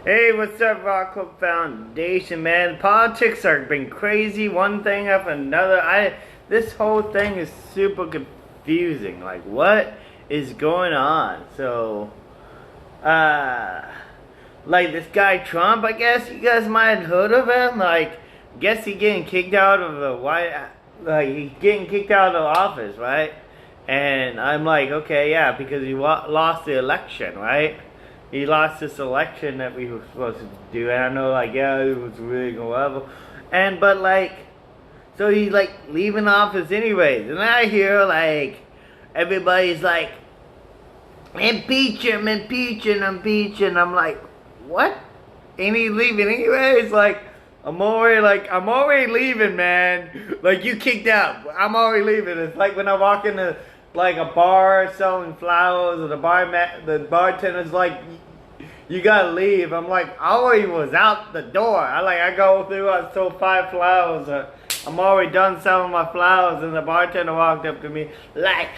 Hey, what's up, Rock Club Foundation, man? Politics are been crazy, one thing after another. This whole thing is super confusing. Like, what is going on? So, like this guy Trump, I guess you guys might have heard of him. Like, guess he getting kicked out of the he's getting kicked out of office, right? And I'm like, okay, yeah, because he lost the election, right? He lost this election that we were supposed to do, and I know, like, yeah, it was really whatever. But like, so he's like leaving office anyways, and I hear like everybody's like, impeach him, impeach him, impeach him. I'm like, what? Ain't he leaving anyways? Like, I'm already leaving, man. Like, you kicked out. I'm already leaving. It's like when I walk into like a bar selling flowers, or the bartender's like, you gotta leave. I'm like, I already was out the door. I go through, I sold 5 flowers. I'm already done selling my flowers, and the bartender walked up to me like,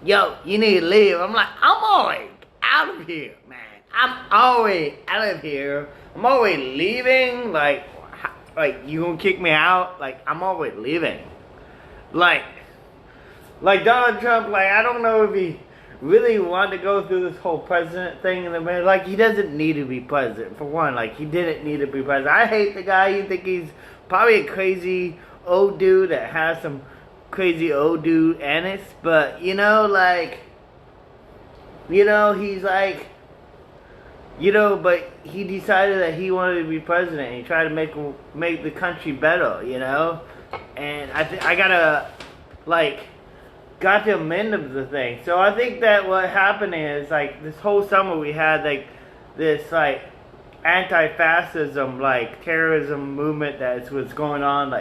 yo, you need to leave. I'm like, I'm already out of here, man. I'm already out of here. I'm already leaving. Like you gonna kick me out? Like, I'm already leaving. Like Donald Trump, like, I don't know if he really wanted to go through this whole president thing in the middle. Like, he doesn't need to be president, for one. Like, he didn't need to be president. I hate the guy. You think he's probably a crazy old dude that has some crazy old dude antics, but, he's like, but he decided that he wanted to be president. He tried to make the country better, and I gotta, got to amend of the thing. So I think that what happened is, like, this whole summer we had, like, this, like, anti-fascism, like, terrorism movement that was going on,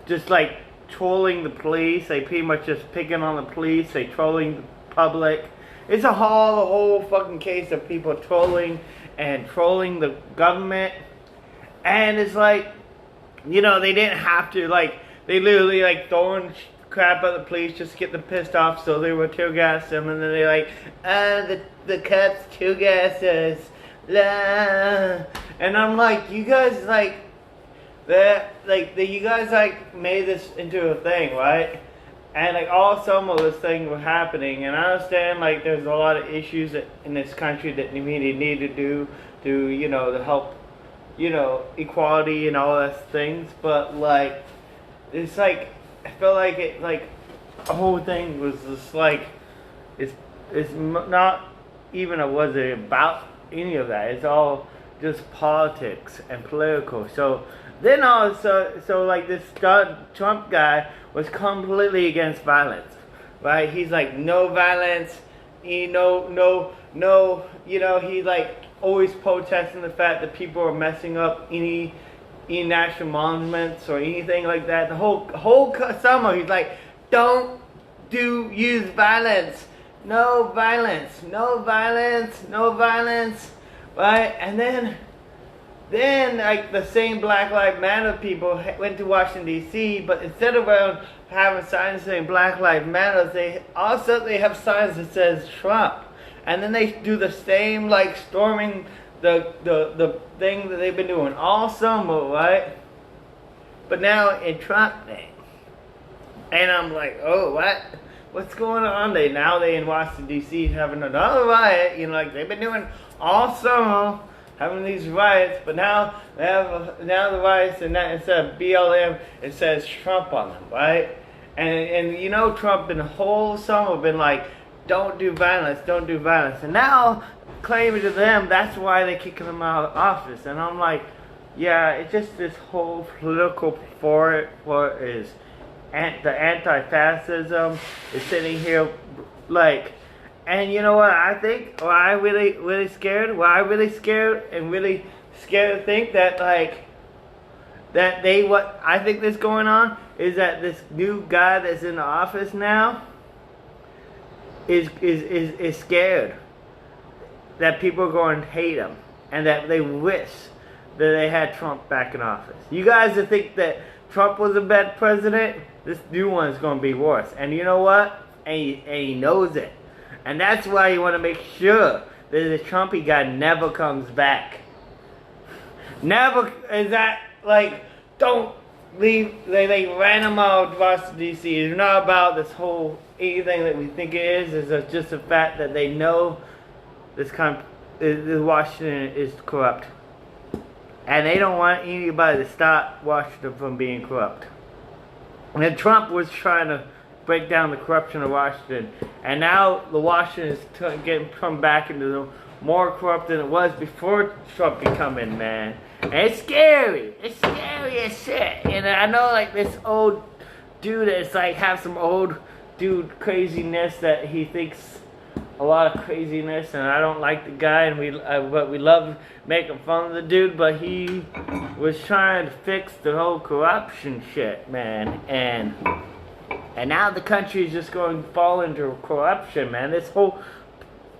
just, like, trolling the police. They pretty much just picking on the police. They trolling the public. It's a whole fucking case of people trolling the government. And it's like, they didn't have to, like, they literally, like, throwing crap at the police just to get them pissed off, so they were tear gas them, and then they like, the cops tear gas us, la. And I'm like, you guys you guys made this into a thing, right? And like all summer this thing was happening, and I understand like there's a lot of issues in this country that we need to do to help equality and all those things, but like it's like I feel like it, like, the whole thing was just like, it's not even was it about any of that. It's all just politics and political. So then so like this Trump guy was completely against violence, right? He's like, no violence, no, he like always protesting the fact that people are messing up any national monuments or anything like that. The whole summer he's like, don't use violence, no violence, no violence, no violence, right? And then like the same Black Lives Matter people went to Washington D.C., but instead of having signs saying Black Lives Matter, they have signs that says Trump, and then they do the same, like, storming the thing that they've been doing all summer, right? But now in Trump name. And I'm like, oh, what? What's going on? They in Washington D.C. having another riot, like they've been doing all summer, having these riots, but now the riots, and that instead of BLM, it says Trump on them, right? And Trump in the whole summer been like, don't do violence, don't do violence. And now claiming to them that's why they're kicking them out of office. And I'm like, yeah, it's just this whole political for is the anti-fascism is sitting here, like, and you know what I think? Well, I really scared. Well, I really scared to think that, like, what I think that's going on is that this new guy that's in the office now is scared that people are going to hate him, and that they wish that they had Trump back in office. You guys that think that Trump was a bad president, this new one is going to be worse. And you know what? And he knows it. And that's why you want to make sure that the Trumpy guy never comes back. Never is that like, don't leave. They ran them out of Washington D.C. It's not about this whole anything that we think it is. It's just the fact that they know this Washington is corrupt, and they don't want anybody to stop Washington from being corrupt. And then Trump was trying to break down the corruption of Washington, and now the Washington is getting come back into the more corrupt than it was before Trump became in, man. And it's scary. It's scary as shit. And I know like this old dude that's like have some old dude craziness that he thinks a lot of craziness, and I don't like the guy, and but we love making fun of the dude, but he was trying to fix the whole corruption shit, man. And now the country is just going to fall into corruption, man. This whole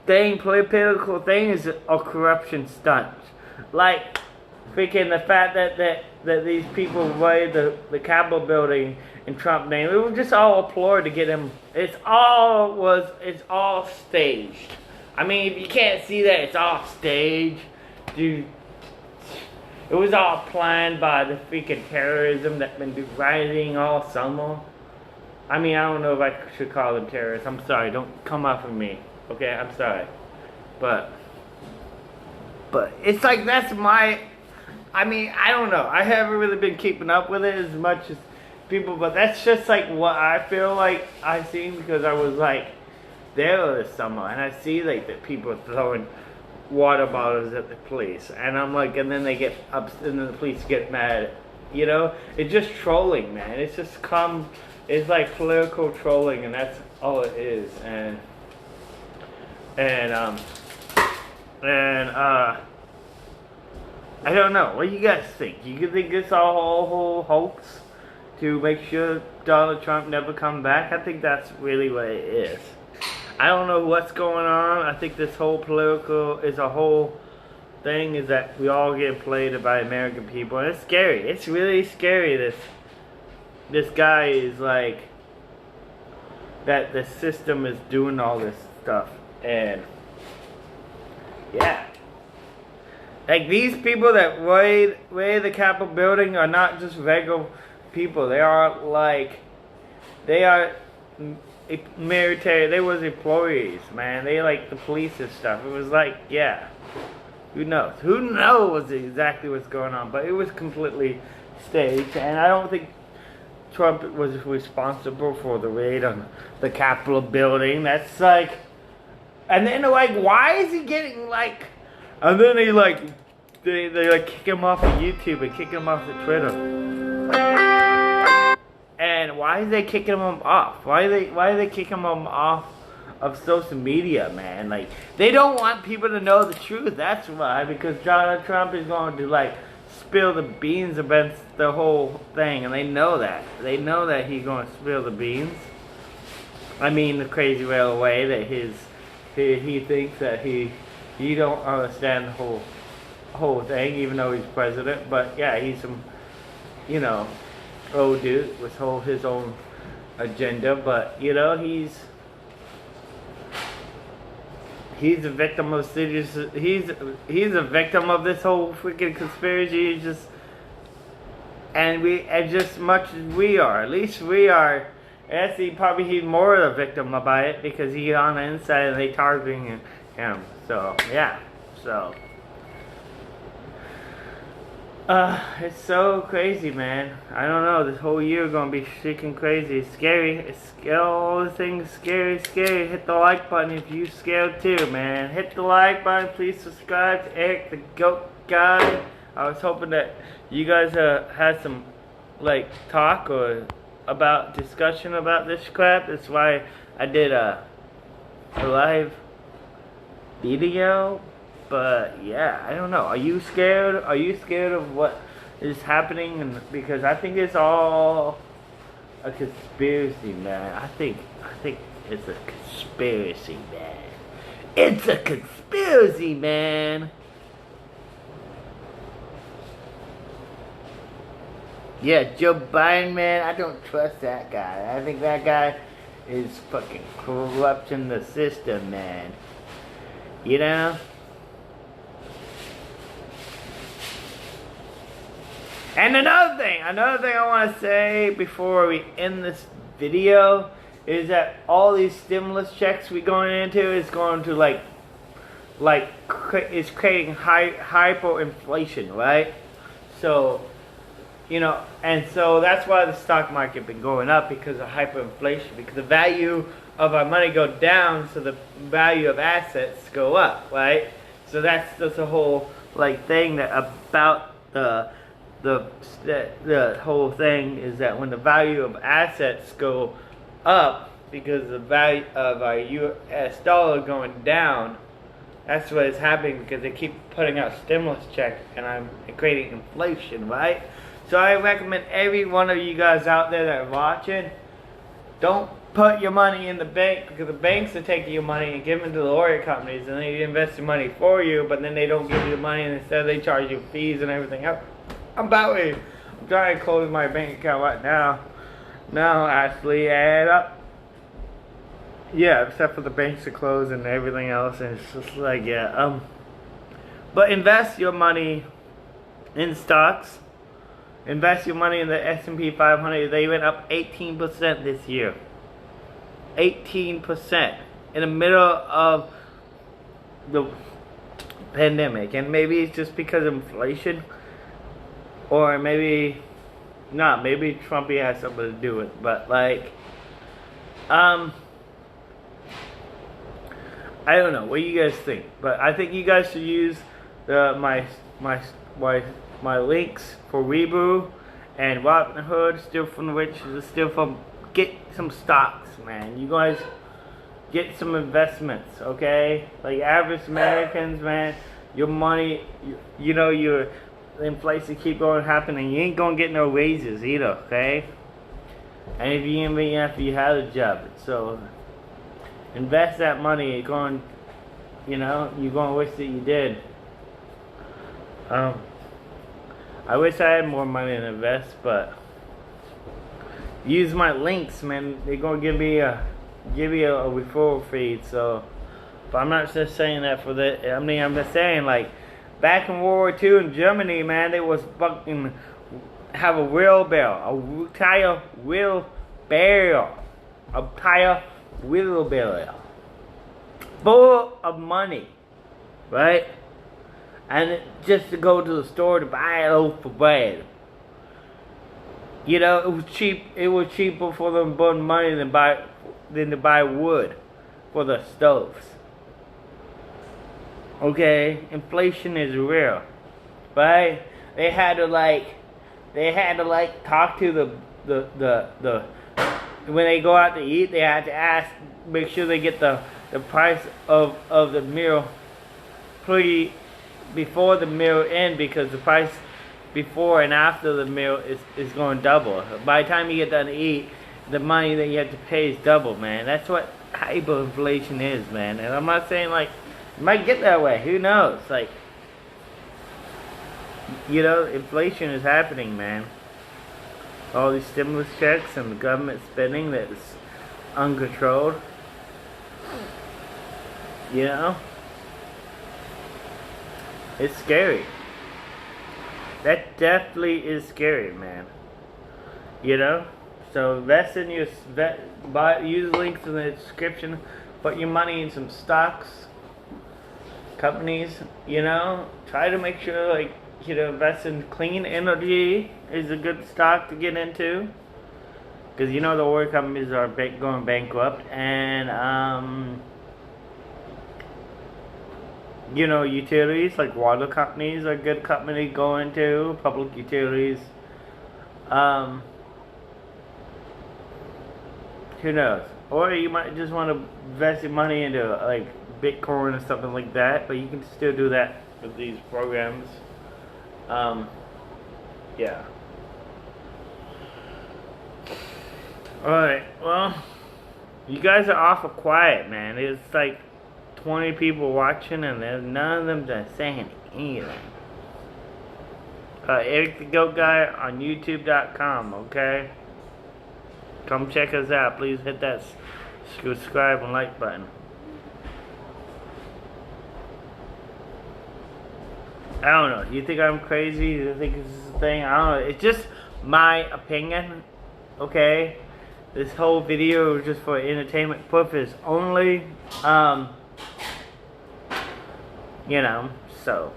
thing, political thing, is a corruption stunt. Like, freaking the fact that these people raided the Capitol building in Trump name. It was just all a ploy to get him. It's all staged. I mean, if you can't see that, it's all staged, dude. It was all planned by the freaking terrorism that's been rising all summer. I mean, I don't know if I should call them terrorists. I'm sorry. Don't come after me. Okay, I'm sorry. But it's like that's my... I mean, I don't know. I haven't really been keeping up with it as much as people, but that's just like what I feel like I seen, because I was like there this summer, and I see like the people throwing water bottles at the police, and I'm like, and then they get up, and then the police get mad. You know, it's just trolling, man. It's just it's like political trolling, and that's all it is. And I don't know. What do you guys think? You think it's a whole hoax to make sure Donald Trump never come back? I think that's really what it is. I don't know what's going on. I think this whole political is a whole thing, is that we all get played by American people, and it's scary. It's really scary. This guy is like that. The system is doing all this stuff, and yeah. Like, these people that raid the Capitol building are not just regular people. They are military. They was employees, man. They like the police and stuff. It was like, yeah. Who knows? Who knows exactly what's going on? But it was completely staged, and I don't think Trump was responsible for the raid on the Capitol building. That's like, and then they're like, why is he getting like? And then they like kick him off of YouTube and kick him off of Twitter. And why are they kicking him off? Why are they kicking him off of social media, man? Like, they don't want people to know the truth. That's why, because Donald Trump is going to like spill the beans about the whole thing, and they know that. They know that he's going to spill the beans. I mean, the crazy way that he thinks that you don't understand the whole thing, even though he's president. But yeah, he's some, old dude with his own agenda. But he's a victim of he's a victim of this whole freaking conspiracy. Just much as we are, at least we are. Actually, probably he's more of a victim about it, because he's on the inside and they targeting him. So yeah, it's so crazy, man. I don't know. This whole year gonna be freaking crazy. It's scary. All the things scary. Hit the like button if you scared too, man. Hit the like button. Please subscribe to Eric the Goat Guy. I was hoping that you guys had some like talk or about discussion about this crap. That's why I did a live video. But yeah, I don't know. Are you scared? Are you scared of what is happening? And because I think it's all a conspiracy, man. I think it's a conspiracy, man. It's a conspiracy, man. Yeah, Joe Biden, man. I don't trust that guy. I think that guy is fucking corrupting the system, man. And another thing I want to say before we end this video is that all these stimulus checks we going into is going to it's creating hyperinflation, right? So, and so that's why the stock market been going up, because of hyperinflation, because the value of our money go down, so the value of assets go up, right? So that's a whole thing that about the whole thing is that when the value of assets go up because the value of our U.S. dollar going down, that's what is happening, because they keep putting out stimulus checks and I'm creating inflation, right? So I recommend every one of you guys out there that are watching, don't put your money in the bank, because the banks are taking your money and giving it to the lawyer companies, and they invest your money for you, but then they don't give you the money, and instead they charge you fees and everything else. I'm trying to close my bank account right now actually, and yeah, except for the banks are closed and everything else, and it's just but invest your money in stocks. Invest your money in the S&P 500. They went up 18% this year. 18% in the middle of the pandemic, and maybe it's just because of inflation, or maybe not. Maybe Trumpy has something to do with it, but I don't know. What do you guys think? But I think you guys should use my links for Weeble and Robinhood, still from get some stocks, man. You guys get some investments, okay? Like average Americans, man, your money, your inflation keep going happening. You ain't gonna get no raises either, okay? And if you have a job, so invest that money. You're going to wish that you did. I wish I had more money to invest, but use my links, man. They're gonna give me a referral feed. So, but I'm not just saying that for the. I mean, I'm just saying back in World War II in Germany, man, they was fucking have a tire wheelbarrow full of money, right? And just to go to the store to buy a loaf of bread. It was cheap. It was cheaper for them to burn money than to buy wood for the stoves. Okay, inflation is real, right? They had to talk to the when they go out to eat. They had to make sure they get the price of the meal before the meal end, because the price before and after the meal is going to double. By the time you get done to eat, the money that you have to pay is double, man. That's what hyperinflation is, man. And I'm not saying it might get that way. Who knows? Inflation is happening, man. All these stimulus checks and the government spending that is uncontrolled. It's scary. That definitely is scary, man. So invest in use links in the description. Put your money in some stocks, companies. Try to make sure invest in clean energy is a good stock to get into, because the oil companies are going bankrupt, and utilities like water companies are a good company to go into, public utilities. Who knows? Or you might just want to invest your money into Bitcoin or something like that, but you can still do that with these programs. Yeah. Alright, well, you guys are awful quiet, man. It's 20 people watching, and there's none of them just saying anything. Eric the Goat Guy on YouTube.com, okay? Come check us out. Please hit that subscribe and like button. I don't know. You think I'm crazy? You think this is a thing? I don't know. It's just my opinion. Okay? This whole video is just for entertainment purpose only. You know, so.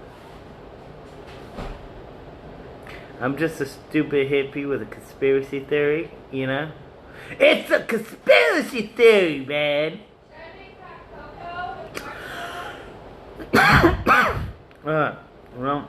I'm just a stupid hippie with a conspiracy theory, you know? It's a conspiracy theory, man! Well.